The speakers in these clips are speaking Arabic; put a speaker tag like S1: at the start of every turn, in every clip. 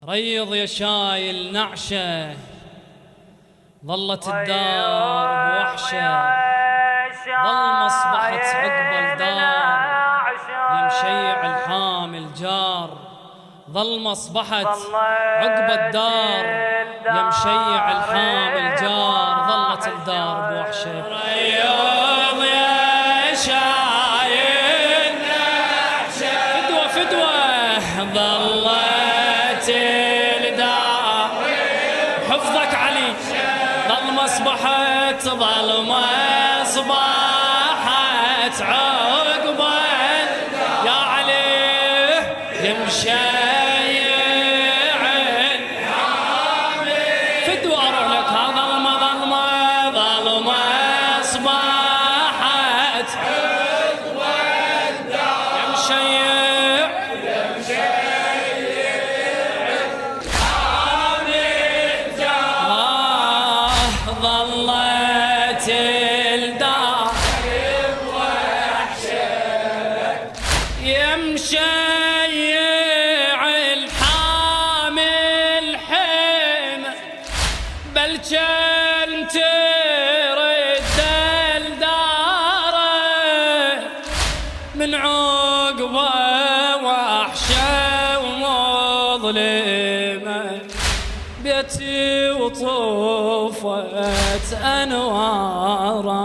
S1: ريض يا شايل نعشة، ظلت الدار بوحشة، ظل ما أصبحت عقب الدار يا مشيع الحامل جار، ظل ما أصبحت عقب الدار يا مشيع الحامل جار، ظلت الدار بوحشة. ريض يا شايل نعشة، فدوة فدوة ظلت الدار، حفظك علي، ظل ما أصبحت ظل ما أصبحت عقب يا علي يمشي فدوة أروح لك، ظل ما أصبحت عقب يمشي ظلت الدار يمشيع الحامل حمى، بل كان ترد الدار من عقبه وحشه ومظلمه، بيتي وطوفت أنواره،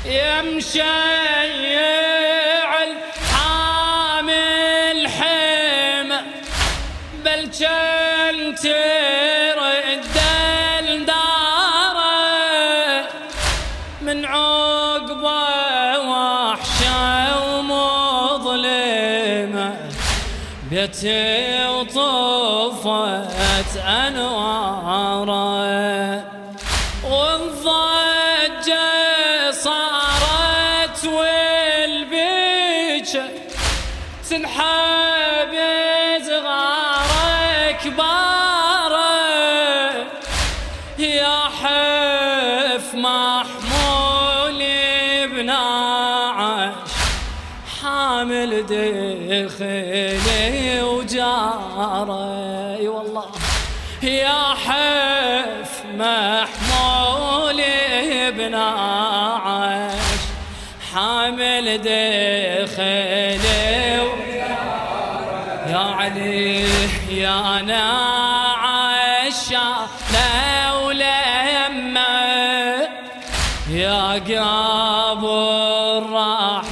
S1: يمشيع الحامل حمى، بل كان ترد الدار من عقبه وحشه ومظلمه، بيتي وطفت أنواره، والضجة صارت والبيجة تنحب صغار كباره، يا حف محمول بناعش حامل دخلي وجاره، اي والله يا حف محمول بناعش حامل دخلي وجاره، يا علي يا ناعش لولا يمه، يا قابل راح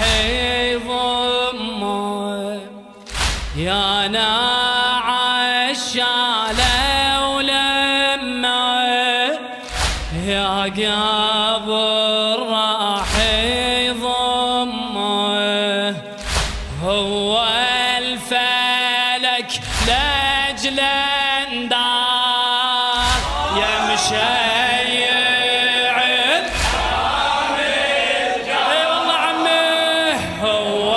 S1: يضمه، يا ناعش لولا يمه، يا قابل راح يضمه، هو الفلك لاجل اندار يا مشيع الحامل جار، اي والله عمي هو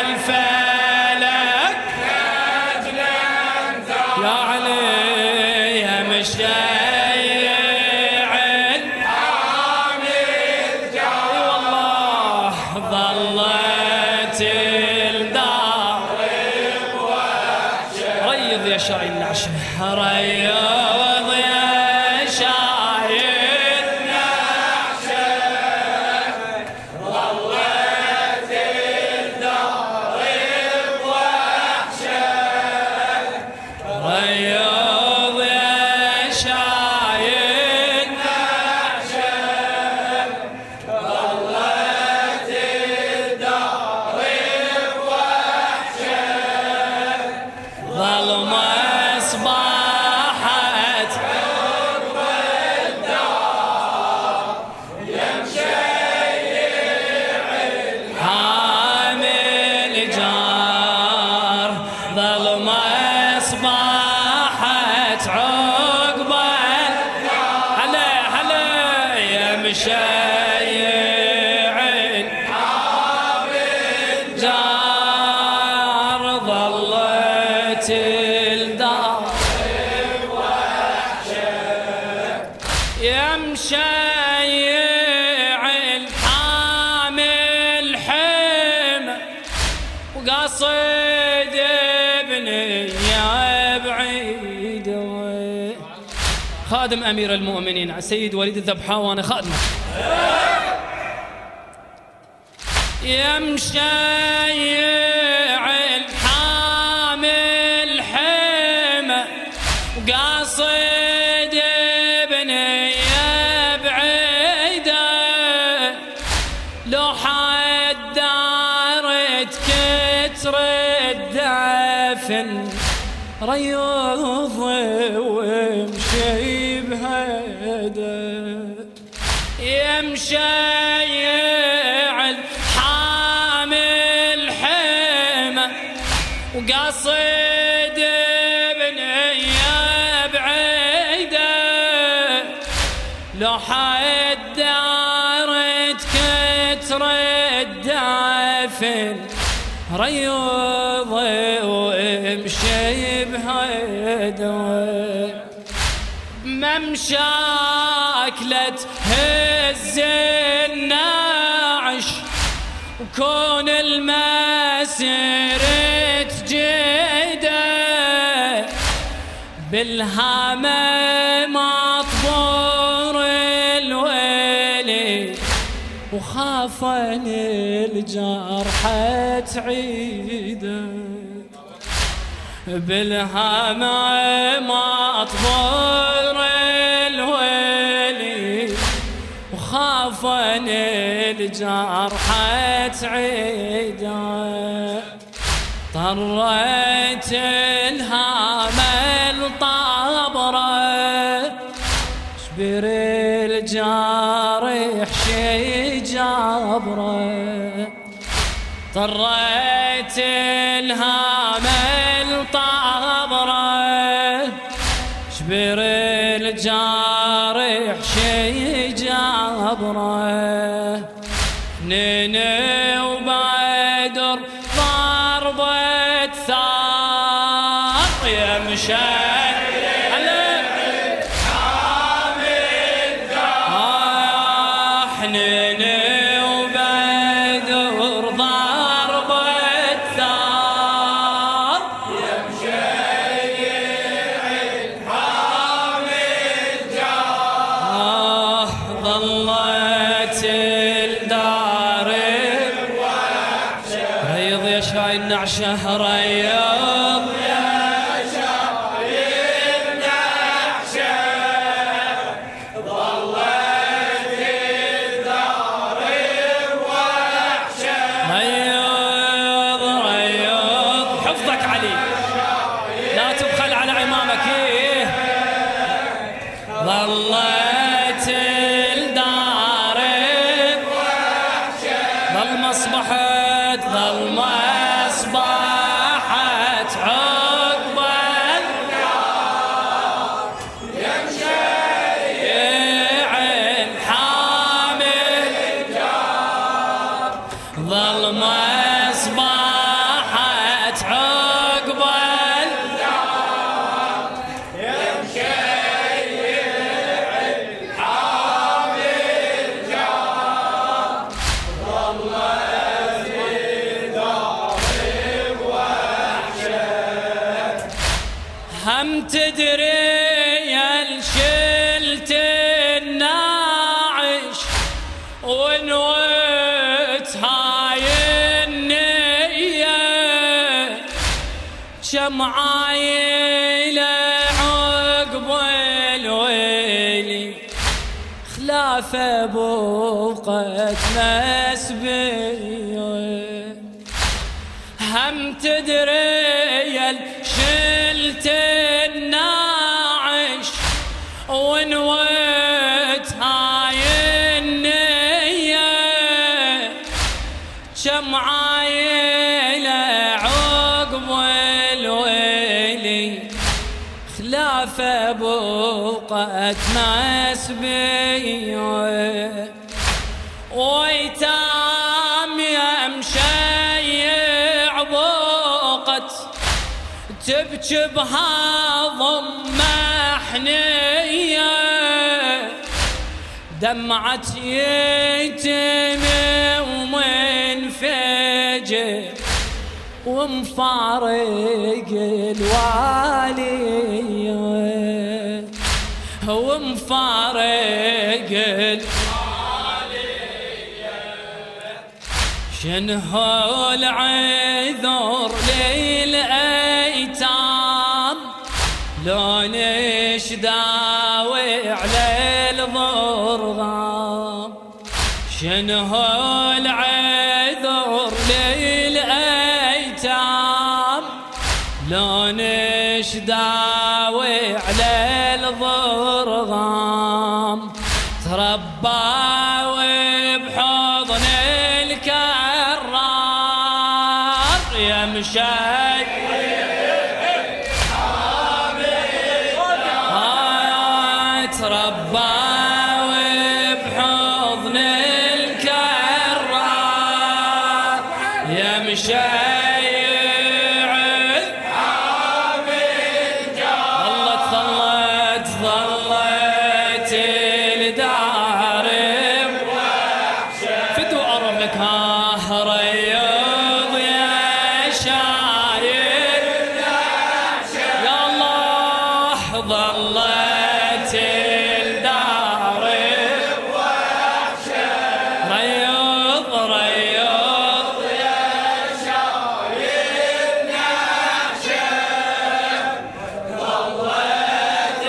S1: الفلك لاجل اندار يا علي يا مشيع الحامل جار، اي والله ظلت الدار ريض يا شايل نعشة، ريض يا شايل نعشة، ظلت الدار بوحشة، ريض يا شايل نعشة، ظلت الدار بوحشة، ظل ما أصبحت عقب الدار يمشيع الحامل جار، ظل ما أصبحت عقب الدار، هلا هلا يا مشيع الحامل جار، ظلت الدار يا مشيع الحامل حمى، وقاصد ابني يا خادم أمير المؤمنين سيد وليد الذبحاوي وأنا خادمه. يا مشيع الحامل حمى وقاصد بنية بعيدة، لو حد دارت كتر الدفن ريض ومشي بهدى. يا مشيع الحامل حمى وقصد بنية بعيدة، لو حد دارت كتر الدفن ريض ومشي بهدى. ممشاك لا تهز الناعش وكون المسيرة جيدة، بالهامة مطبور الولي وخافن الجرح تعيده، بالهامة مطبور الولي وخافن الجرح تعيده. طرت الهامة الطابرة شبر الجارح شي جابره، طرت الهامة الطابرة شبر الجارح شي جابره. نيني وبدر ضربة ثار يا مشايخ شهر رياض يا شايب نعشة، ظلت الدار بوحشة. رياض رياض حفظك علي لا تبخل على عمامك. ظلت الدار بوحشة، ظل مصبحت ظل أصبحت عقب النار. يا مشيع الحامل الجار، ظلمة أصبحت عقب النار. يا مشيع الحامل الجار، ظلمة هم تدري يا شلت الناعش ونويت هاي النية، كم عايلة عقب الويلي خلافة بوقت نسبية. هم تدري يا شلت الناعش ونويت هاي النية، كم عايلة عقب الويلي خلافة بوقت نسبية. ويتام يا مشيع بوقت تبكي بهضم محنية، دمعة يتم ومنفجر ومفارق الوالي. هو تفارق شنهو العذر للأيتام لو نشداوي على الضرغام شنهو العذر للأيتام لو نشداوي على الضرغام تربى بحضن الكرار يمشي تربى بحضن الكرار يمشي ظلت الدار بوحشة ريض ريض يا شايب نحشة ظلت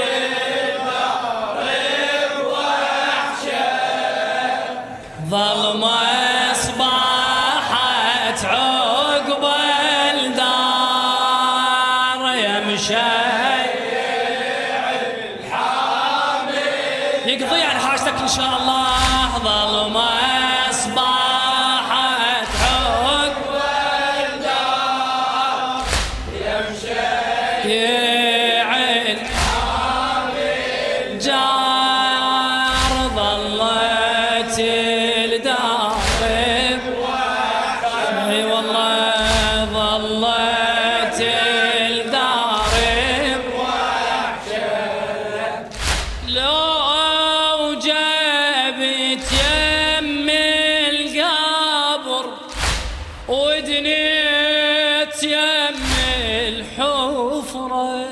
S1: الدار بوحشة ظلمة أصبحت عقب الدار يمشي يقضي عن حاجتك إن شاء الله ظلمة أصبحت عقب الدار يمشي يعين جار ظلت الدار اي والله ظلت الدار لو ودنيت يم الحفرة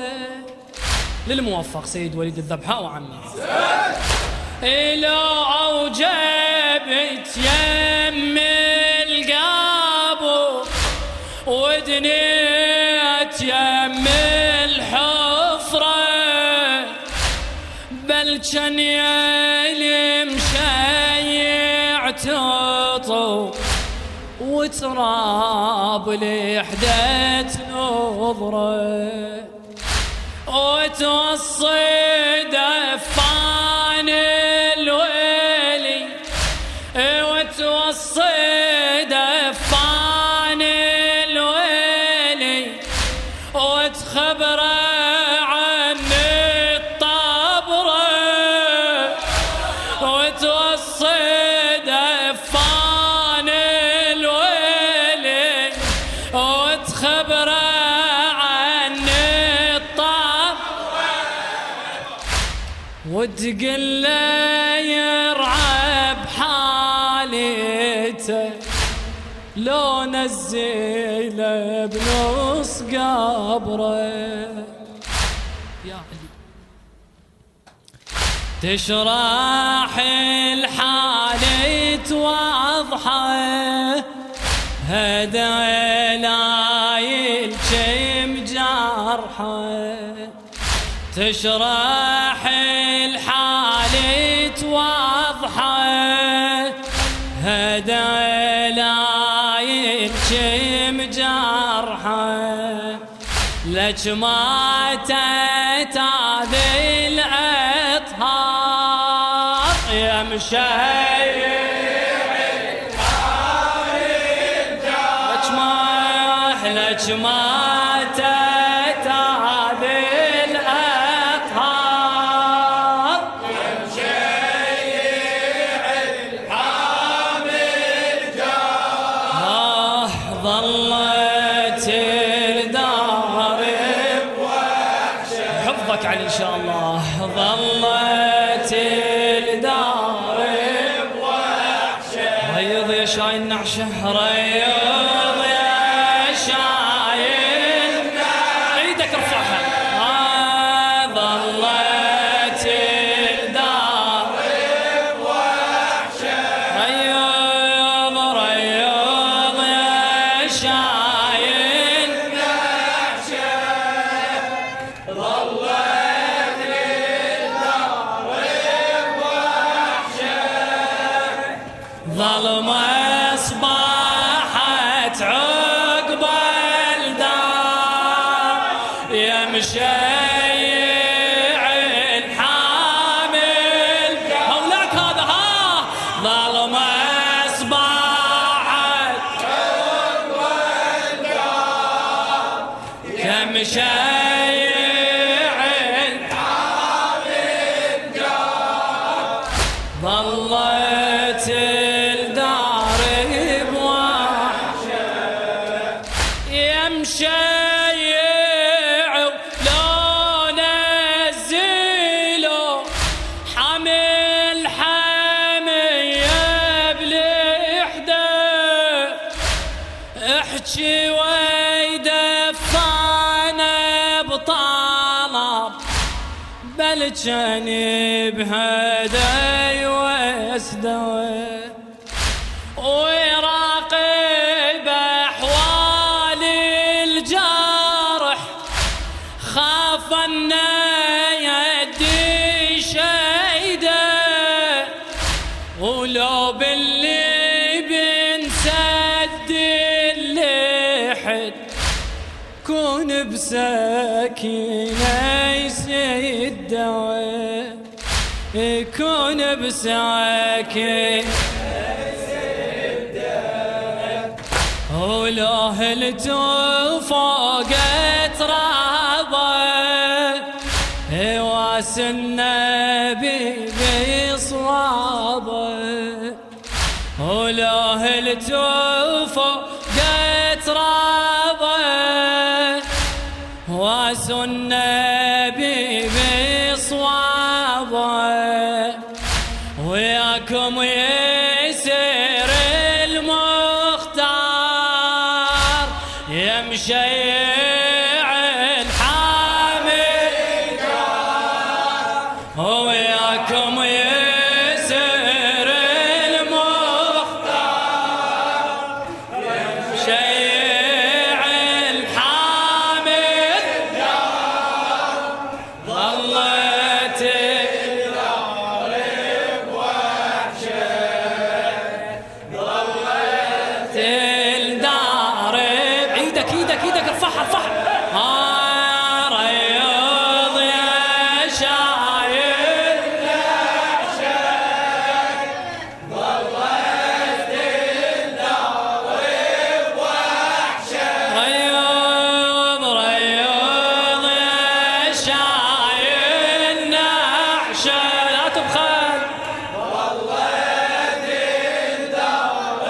S1: للموفق سيد وليد الذبحاء وعمي لو أوجبت يم القبر ودنيت يم الحفرة بل كان يلي مشيع تطو وتراب لحدة نظرة وتوصي دفان الويلي وتوصي دفان الويلي وتخبره عن الطبرة وتوصي دفان وتخبره عن الطاب وتقل له يرعى بحالته لو نزله بنص قبره يا علي تشرح الحالة توضحه هذا لا يلجم جرحه تشرح الحالة توضحه هذا لا يلجم جرحه لك ماتت هذه الأطهار يا مشايخ لك ماتت هذه الأطهار يمشيع الحامل جار ظلت الدار بوحشة حفظك علي إن شاء الله ظلت الدار بوحشة ريض يا شاين نعشه ريض ايدك ارفعها ظلت الدار ظلمة أصبحت عقب الدار يا مشيع الحامل مولاك هذا ها ظلمة أصبحت عقب الدار يا مشيع الحامل دار ظلت الدار بوحشة يا مشيع لو نزلوا حمل حمية بالإحدى احكي ويدفعنا بطلب بل كان بهدى واسدوى ويراقب احوال الجارح خاف ان يدي شيده ولو باللي بنسد اللحد كون بسكينه يسد دواء يكون بسكينه ولو هلتو فوقت رابه واس النبي بصوابه ولو هلتو فوقت رابه واس النبي بصوابه وياكم يسير المختار يا مشيع الحامل وياكم يسير المختار يا مشيع الحامل ظلت الدار بوحشة ظلت الدار ايدك ارفعها رياض يا شايل نحشك ظلت الدار بوحشة رياض يا شايل نحشك لا تبخل ظلت الدار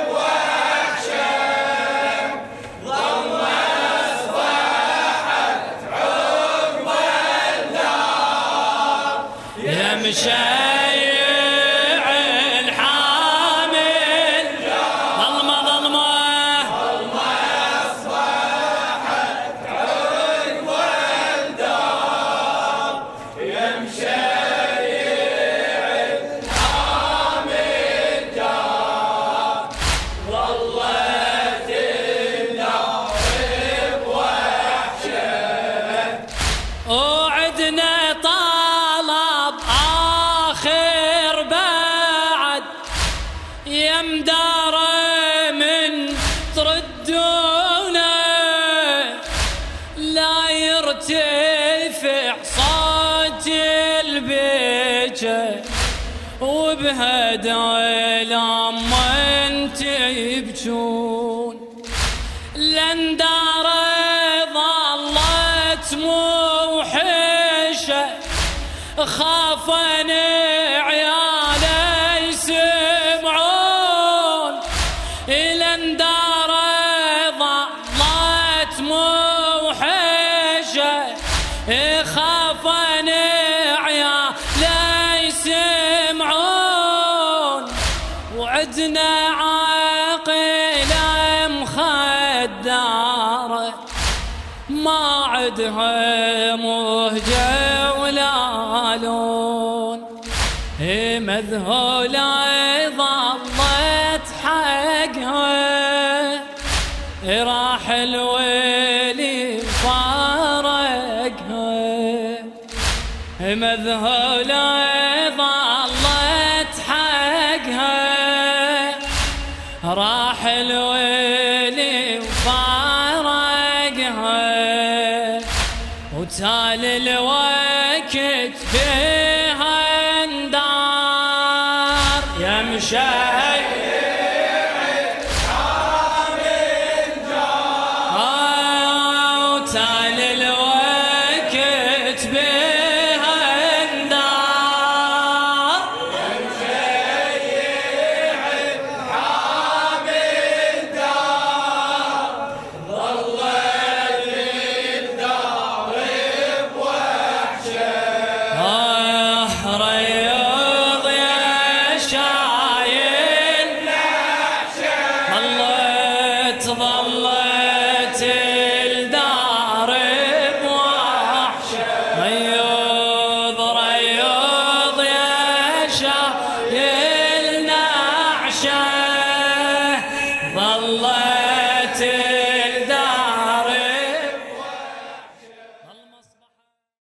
S1: بوحشة ظلمة أصبحت عقب الدار يا مشيع الحامل ظلمة أصبحت عقب الدار يا مشيع الحامل دار ظلت الدار بوحشة وعدنا طلب آخر بعد يمدار من تردونا لا يرتفع صوت البيجة وبهدى لما انت يبجون لان دار ظلت موحشة خافن عياله يسمعون لان دار ظلت موحشة خافن عياله يسمعون وعدنا عاقله مخدره ما عدها مهجة ولا لون مذهولة ظلت حقها راح الويلي فارقها مذهولة ظلت حقها وتال الوقت فيها اندار يا مشيع وتال الوقت